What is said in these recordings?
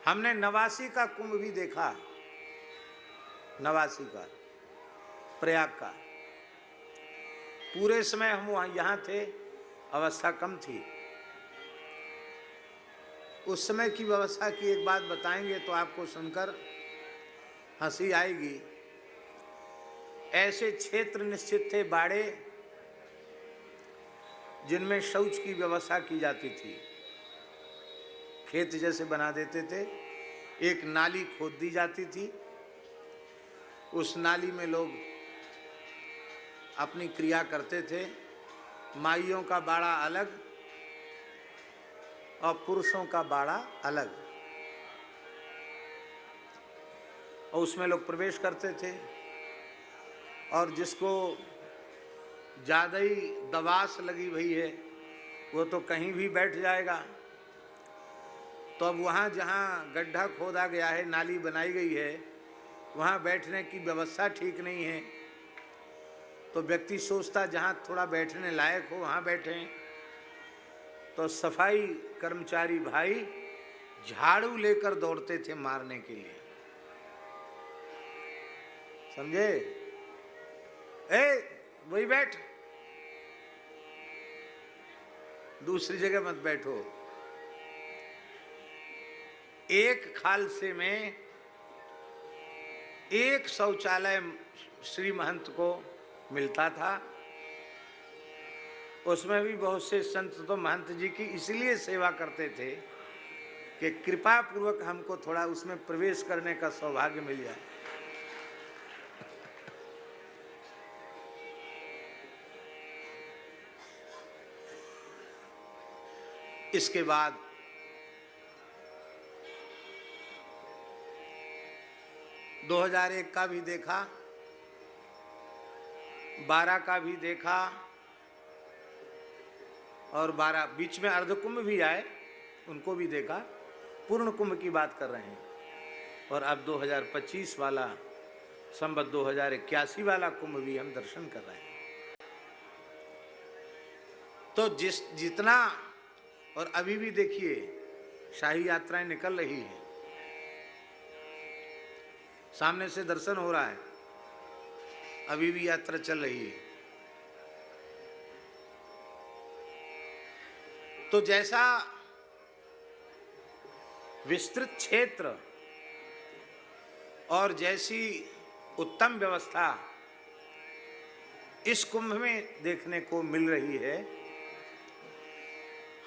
हमने नवासी का कुंभ भी देखा, नवासी का, प्रयाग का। पूरे समय हम वहाँ यहाँ थे, अवस्था कम थी। उस समय की व्यवस्था की एक बात बताएंगे तो आपको सुनकर हंसी आएगी। ऐसे क्षेत्र निश्चित थे बाड़े जिनमें शौच की व्यवस्था की जाती थी। खेत जैसे बना देते थे, एक नाली खोद दी जाती थी, उस नाली में लोग अपनी क्रिया करते थे। माइयों का बाड़ा अलग और पुरुषों का बाड़ा अलग, और उसमें लोग प्रवेश करते थे। और जिसको ज़्यादा ही दवास लगी हुई है वो तो कहीं भी बैठ जाएगा। तो अब वहाँ जहाँ गड्ढा खोदा गया है, नाली बनाई गई है, वहाँ बैठने की व्यवस्था ठीक नहीं है। तो व्यक्ति सोचता जहाँ थोड़ा बैठने लायक हो वहाँ बैठें। तो सफाई कर्मचारी भाई झाड़ू लेकर दौड़ते थे मारने के लिए, समझे? वही बैठ, दूसरी जगह मत बैठो। एक खालसे में एक शौचालय श्री महंत को मिलता था। उसमें भी बहुत से संत तो महंत जी की इसलिए सेवा करते थे कि कृपा पूर्वक हमको थोड़ा उसमें प्रवेश करने का सौभाग्य मिल जाए। इसके बाद – 2001 का भी देखा, 12 का भी देखा, और 12 बीच में अर्ध कुंभ भी आए, उनको भी देखा। पूर्ण कुंभ की बात कर रहे हैं। और अब 2025 वाला, संवत 2081 वाला कुंभ भी हम दर्शन कर रहे हैं। तो जितना, और अभी भी देखिए शाही यात्राएं निकल रही है, सामने से दर्शन हो रहा है, अभी भी यात्रा चल रही है। तो जैसा विस्तृत क्षेत्र और जैसी उत्तम व्यवस्था इस कुंभ में देखने को मिल रही है,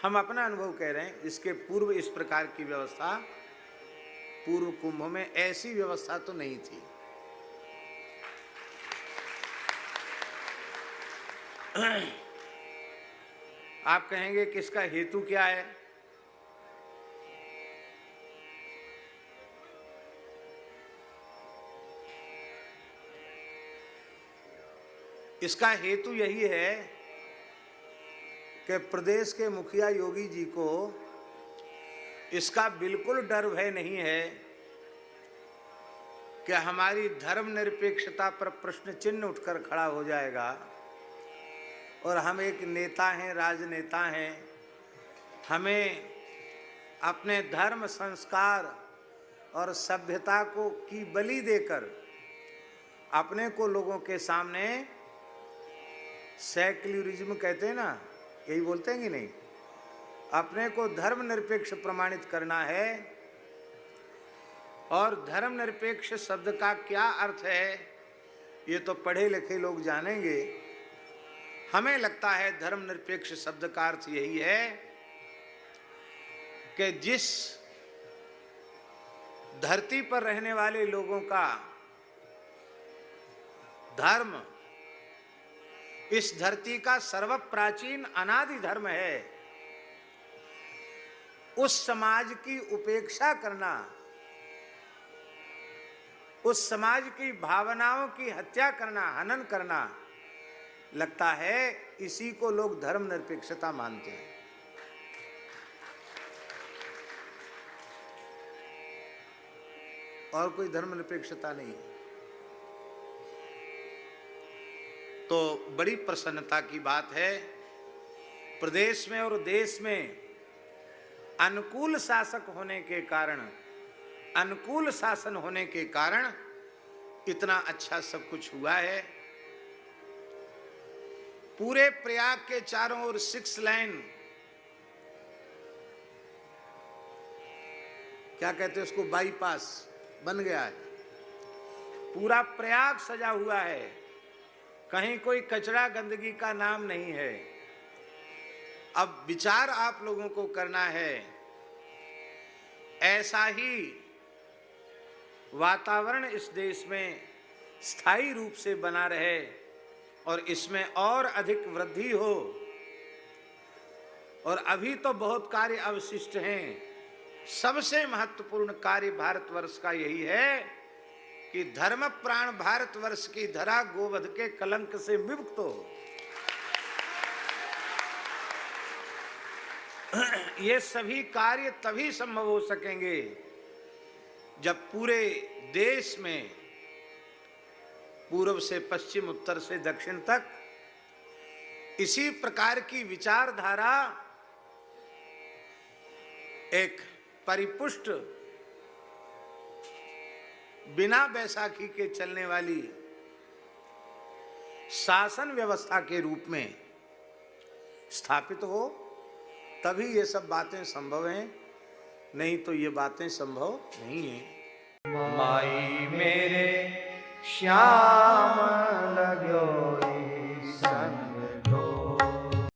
हम अपना अनुभव कह रहे हैं। इसके पूर्व इस प्रकार की व्यवस्था पूर्व कुंभ में ऐसी व्यवस्था तो नहीं थी। आप कहेंगे कि इसका हेतु क्या है? इसका हेतु यही है कि प्रदेश के मुखिया योगी जी को इसका बिल्कुल डर भय नहीं है कि हमारी धर्मनिरपेक्षता पर प्रश्न चिन्ह उठकर खड़ा हो जाएगा और हम एक नेता हैं, राजनेता हैं, हमें अपने धर्म, संस्कार और सभ्यता को की बलि देकर अपने को लोगों के सामने, सेक्युलरिज्म कहते हैं ना, यही बोलते हैं कि नहीं, अपने को धर्मनिरपेक्ष प्रमाणित करना है। और धर्मनिरपेक्ष शब्द का क्या अर्थ है ये तो पढ़े लिखे लोग जानेंगे। हमें लगता है धर्मनिरपेक्ष शब्द का अर्थ यही है कि जिस धरती पर रहने वाले लोगों का धर्म इस धरती का सर्वप्राचीन अनादि धर्म है, उस समाज की उपेक्षा करना, उस समाज की भावनाओं की हत्या करना, हनन करना, लगता है इसी को लोग धर्मनिरपेक्षता मानते हैं। और कोई धर्मनिरपेक्षता नहीं है। तो बड़ी प्रसन्नता की बात है, प्रदेश में और देश में अनुकूल शासक होने के कारण अनुकूल शासन होने के कारण इतना अच्छा सब कुछ हुआ है। पूरे प्रयाग के चारों ओर 6 लाइन, क्या कहते हैं उसको, बाईपास बन गया है। पूरा प्रयाग सजा हुआ है, कहीं कोई कचरा गंदगी का नाम नहीं है। अब विचार आप लोगों को करना है, ऐसा ही वातावरण इस देश में स्थायी रूप से बना रहे और इसमें और अधिक वृद्धि हो। और अभी तो बहुत कार्य अवशिष्ट हैं। सबसे महत्वपूर्ण कार्य भारतवर्ष का यही है कि धर्म प्राण भारतवर्ष की धरा गोवध के कलंक से विमुक्त हो। ये सभी कार्य तभी संभव हो सकेंगे जब पूरे देश में पूर्व से पश्चिम, उत्तर से दक्षिण तक इसी प्रकार की विचारधारा एक परिपुष्ट, बिना बैसाखी के चलने वाली शासन व्यवस्था के रूप में स्थापित हो, तभी ये सब बातें संभव हैं, नहीं तो ये बातें संभव नहीं है। माई मेरे श्याम लगो